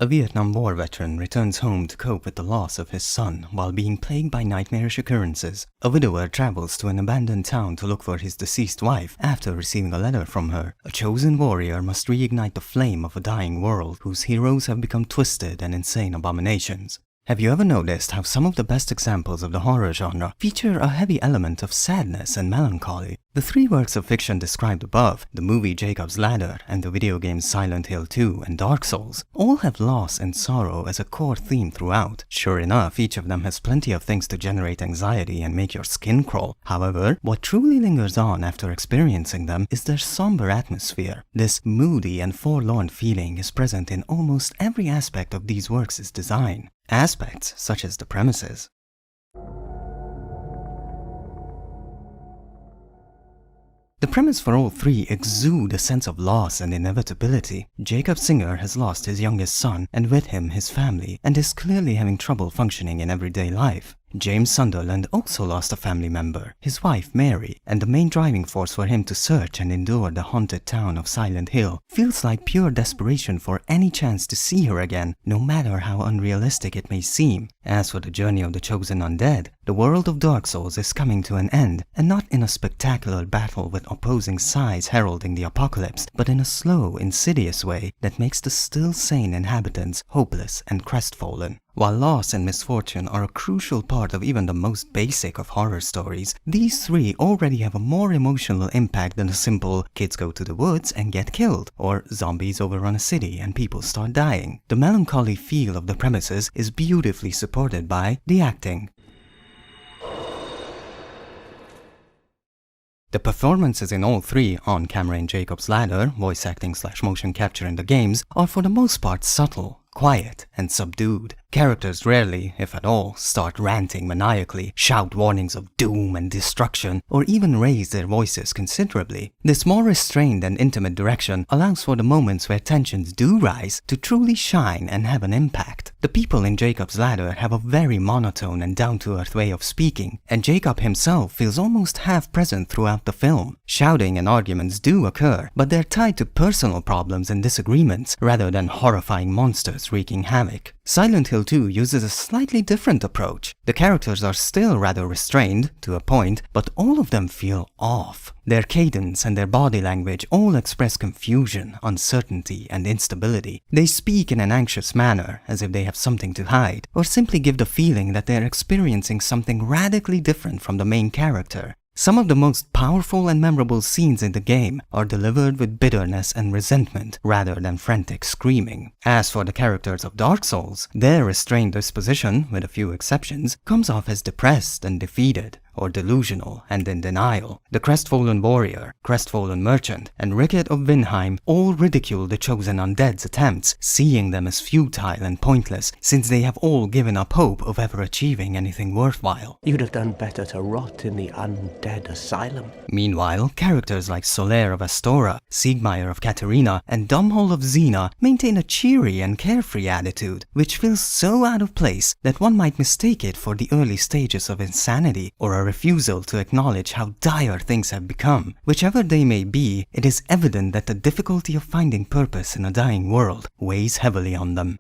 A Vietnam War veteran returns home to cope with the loss of his son while being plagued by nightmarish occurrences. A widower travels to an abandoned town to look for his deceased wife after receiving a letter from her. A chosen warrior must reignite the flame of a dying world whose heroes have become twisted and insane abominations. Have you ever noticed how some of the best examples of the horror genre feature a heavy element of sadness and melancholy? The three works of fiction described above, the movie Jacob's Ladder and the video games Silent Hill 2 and Dark Souls, all have loss and sorrow as a core theme throughout. Sure enough, each of them has plenty of things to generate anxiety and make your skin crawl. However, what truly lingers on after experiencing them is their somber atmosphere. This moody and forlorn feeling is present in almost every aspect of these works' design. Aspects such as the premises. The premise for all three exude a sense of loss and inevitability. Jacob Singer has lost his youngest son and with him his family and is clearly having trouble functioning in everyday life. James Sunderland also lost a family member, his wife Mary, and the main driving force for him to search and endure the haunted town of Silent Hill feels like pure desperation for any chance to see her again, no matter how unrealistic it may seem. As for the journey of the chosen undead, the world of Dark Souls is coming to an end, and not in a spectacular battle with opposing sides heralding the apocalypse, but in a slow, insidious way that makes the still sane inhabitants hopeless and crestfallen. While loss and misfortune are a crucial part of even the most basic of horror stories, these three already have a more emotional impact than a simple kids go to the woods and get killed, or zombies overrun a city and people start dying. The melancholy feel of the premises is beautifully supported by the acting. The performances in all three, on camera in Jacob's Ladder, voice acting / motion capture in the games, are for the most part subtle, quiet, and subdued. Characters rarely, if at all, start ranting maniacally, shout warnings of doom and destruction, or even raise their voices considerably. This more restrained and intimate direction allows for the moments where tensions do rise to truly shine and have an impact. The people in Jacob's Ladder have a very monotone and down-to-earth way of speaking, and Jacob himself feels almost half present throughout the film. Shouting and arguments do occur, but they're tied to personal problems and disagreements rather than horrifying monsters wreaking havoc. Silent Hill 2 uses a slightly different approach. The characters are still rather restrained, to a point, but all of them feel off. Their cadence and their body language all express confusion, uncertainty, and instability. They speak in an anxious manner, as if they have something to hide, or simply give the feeling that they're experiencing something radically different from the main character. Some of the most powerful and memorable scenes in the game are delivered with bitterness and resentment rather than frantic screaming. As for the characters of Dark Souls, their restrained disposition, with a few exceptions, comes off as depressed and defeated, or delusional and in denial. The crestfallen warrior, crestfallen merchant, and Rickett of Vinheim all ridicule the chosen undead's attempts, seeing them as futile and pointless, since they have all given up hope of ever achieving anything worthwhile. You'd have done better to rot in the undead asylum. Meanwhile, characters like Solaire of Astora, Siegmeyer of Katarina, and Domhall of Xena maintain a cheery and carefree attitude, which feels so out of place that one might mistake it for the early stages of insanity, or a refusal to acknowledge how dire things have become. Whichever they may be, it is evident that the difficulty of finding purpose in a dying world weighs heavily on them.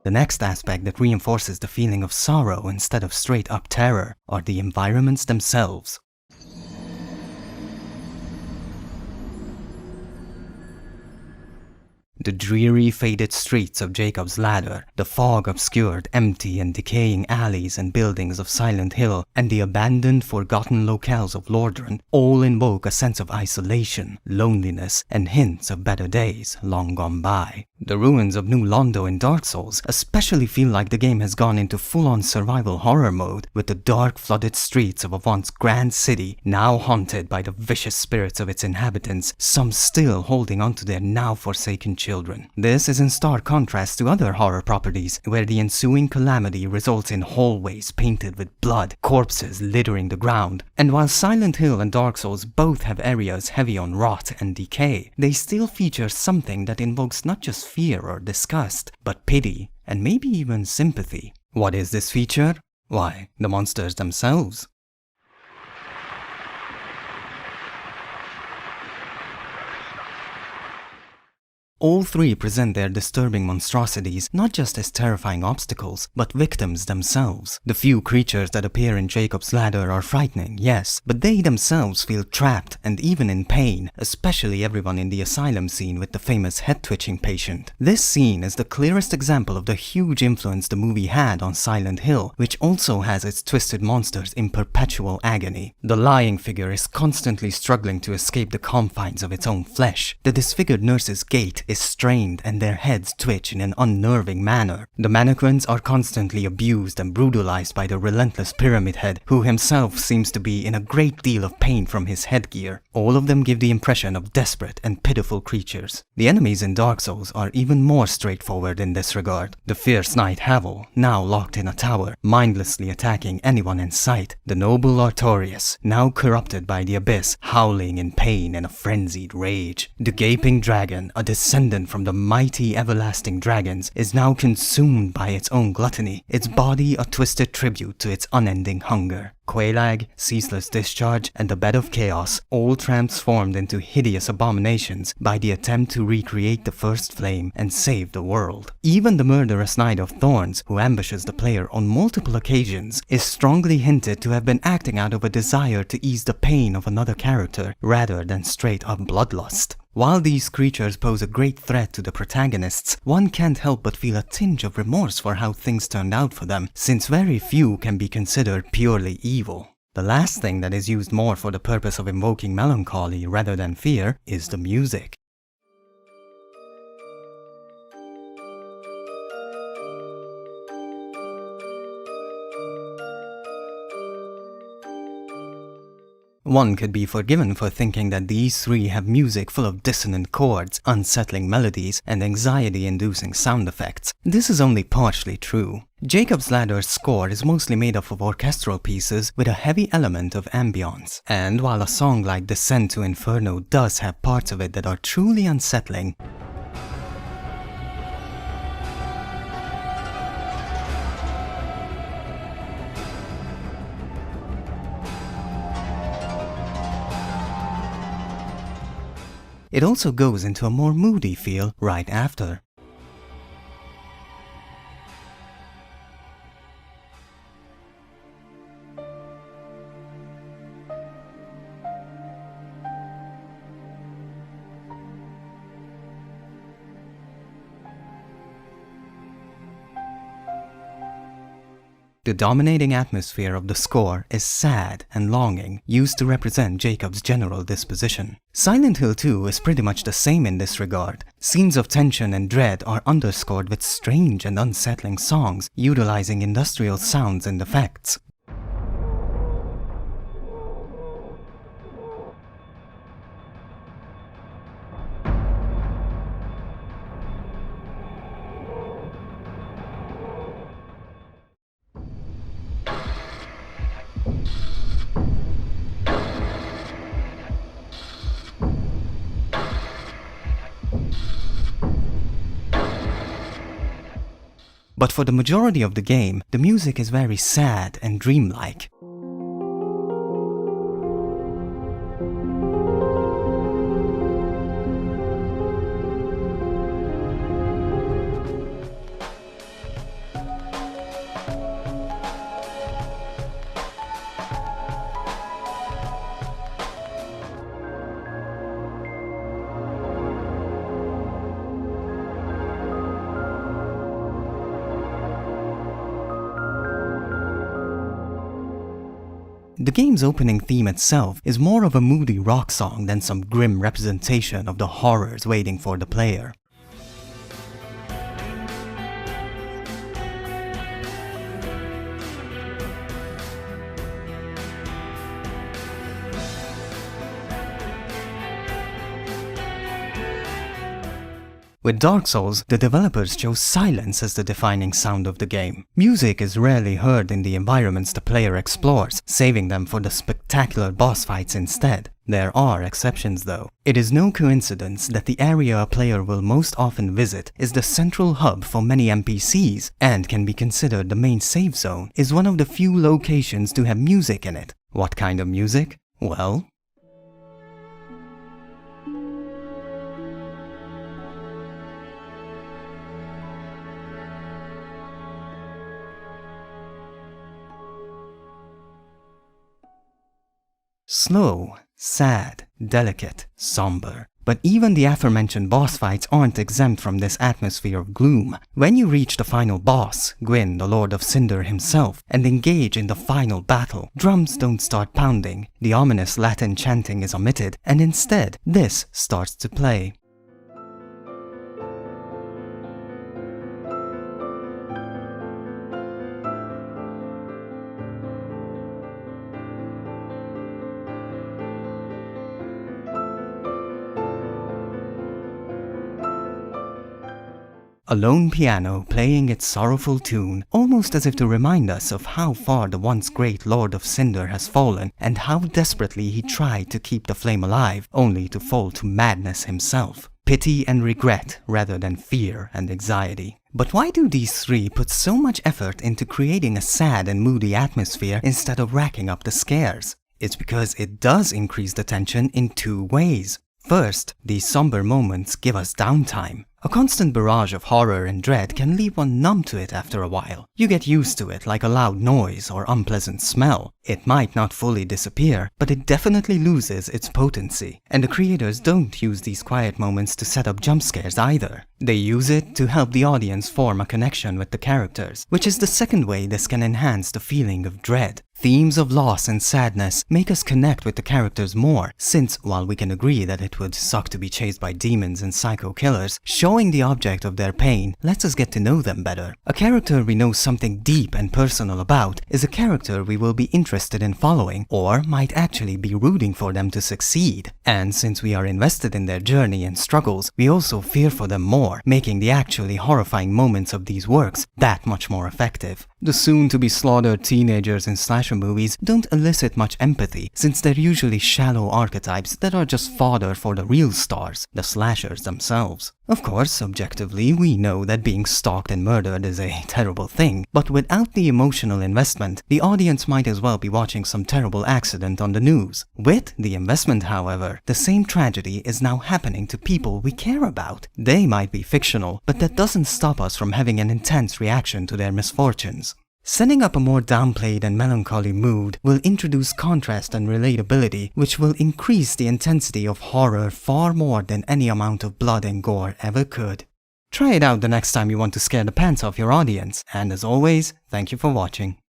The next aspect that reinforces the feeling of sorrow instead of straight-up terror are the environments themselves. The dreary, faded streets of Jacob's Ladder, the fog-obscured, empty and decaying alleys and buildings of Silent Hill, and the abandoned, forgotten locales of Lordran all invoke a sense of isolation, loneliness, and hints of better days long gone by. The ruins of New Londo in Dark Souls especially feel like the game has gone into full-on survival horror mode, with the dark, flooded streets of a once grand city now haunted by the vicious spirits of its inhabitants, some still holding on to their now forsaken children. This is in stark contrast to other horror properties, where the ensuing calamity results in hallways painted with blood, corpses littering the ground. And while Silent Hill and Dark Souls both have areas heavy on rot and decay, they still feature something that invokes not just fear or disgust, but pity and maybe even sympathy. What is this feature? Why, the monsters themselves. All three present their disturbing monstrosities not just as terrifying obstacles, but victims themselves. The few creatures that appear in Jacob's Ladder are frightening, yes, but they themselves feel trapped and even in pain, especially everyone in the asylum scene with the famous head-twitching patient. This scene is the clearest example of the huge influence the movie had on Silent Hill, which also has its twisted monsters in perpetual agony. The lying figure is constantly struggling to escape the confines of its own flesh. The disfigured nurse's gait is strained and their heads twitch in an unnerving manner. The mannequins are constantly abused and brutalized by the relentless Pyramid Head, who himself seems to be in a great deal of pain from his headgear. All of them give the impression of desperate and pitiful creatures. The enemies in Dark Souls are even more straightforward in this regard. The fierce knight Havel, now locked in a tower, mindlessly attacking anyone in sight. The noble Artorias, now corrupted by the abyss, howling in pain and a frenzied rage. The gaping dragon, a descendant from the mighty everlasting dragons, is now consumed by its own gluttony, its body a twisted tribute to its unending hunger. Quelaag, Ceaseless Discharge, and the Bed of Chaos, all transformed into hideous abominations by the attempt to recreate the first flame and save the world. Even the murderous Knight of Thorns, who ambushes the player on multiple occasions, is strongly hinted to have been acting out of a desire to ease the pain of another character, rather than straight-up bloodlust. While these creatures pose a great threat to the protagonists, one can't help but feel a tinge of remorse for how things turned out for them, since very few can be considered purely evil. The last thing that is used more for the purpose of invoking melancholy rather than fear is the music. One could be forgiven for thinking that these three have music full of dissonant chords, unsettling melodies, and anxiety-inducing sound effects. This is only partially true. Jacob's Ladder's score is mostly made up of orchestral pieces with a heavy element of ambience. And while a song like Descent to Inferno does have parts of it that are truly unsettling, it also goes into a more moody feel right after. The dominating atmosphere of the score is sad and longing, used to represent Jacob's general disposition. Silent Hill 2 is pretty much the same in this regard. Scenes of tension and dread are underscored with strange and unsettling songs, utilizing industrial sounds and effects. But for the majority of the game, the music is very sad and dreamlike. The game's opening theme itself is more of a moody rock song than some grim representation of the horrors waiting for the player. With Dark Souls, the developers chose silence as the defining sound of the game. Music is rarely heard in the environments the player explores, saving them for the spectacular boss fights instead. There are exceptions though. It is no coincidence that the area a player will most often visit is the central hub for many NPCs, and can be considered the main save zone, is one of the few locations to have music in it. What kind of music? Well, Slow, sad, delicate, somber. But even the aforementioned boss fights aren't exempt from this atmosphere of gloom. When you reach the final boss, Gwyn, the Lord of Cinder himself, and engage in the final battle, drums don't start pounding, the ominous Latin chanting is omitted, and instead, this starts to play. A lone piano playing its sorrowful tune, almost as if to remind us of how far the once great Lord of Cinder has fallen and how desperately he tried to keep the flame alive, only to fall to madness himself. Pity and regret rather than fear and anxiety. But why do these three put so much effort into creating a sad and moody atmosphere instead of racking up the scares? It's because it does increase the tension in two ways. First, these somber moments give us downtime. A constant barrage of horror and dread can leave one numb to it after a while. You get used to it like a loud noise or unpleasant smell. It might not fully disappear, but it definitely loses its potency. And the creators don't use these quiet moments to set up jump scares either. They use it to help the audience form a connection with the characters, which is the second way this can enhance the feeling of dread. Themes of loss and sadness make us connect with the characters more, since while we can agree that it would suck to be chased by demons and psycho killers, showing the object of their pain lets us get to know them better. A character we know something deep and personal about is a character we will be interested in following, or might actually be rooting for them to succeed. And since we are invested in their journey and struggles, we also fear for them more, making the actually horrifying moments of these works that much more effective. The soon-to-be slaughtered teenagers in slasher movies don't elicit much empathy, since they're usually shallow archetypes that are just fodder for the real stars, the slashers themselves. Of course, objectively, we know that being stalked and murdered is a terrible thing, but without the emotional investment, the audience might as well be watching some terrible accident on the news. With the investment, however, the same tragedy is now happening to people we care about. They might be fictional, but that doesn't stop us from having an intense reaction to their misfortunes. Setting up a more downplayed and melancholy mood will introduce contrast and relatability, which will increase the intensity of horror far more than any amount of blood and gore ever could. Try it out the next time you want to scare the pants off your audience, and as always, thank you for watching.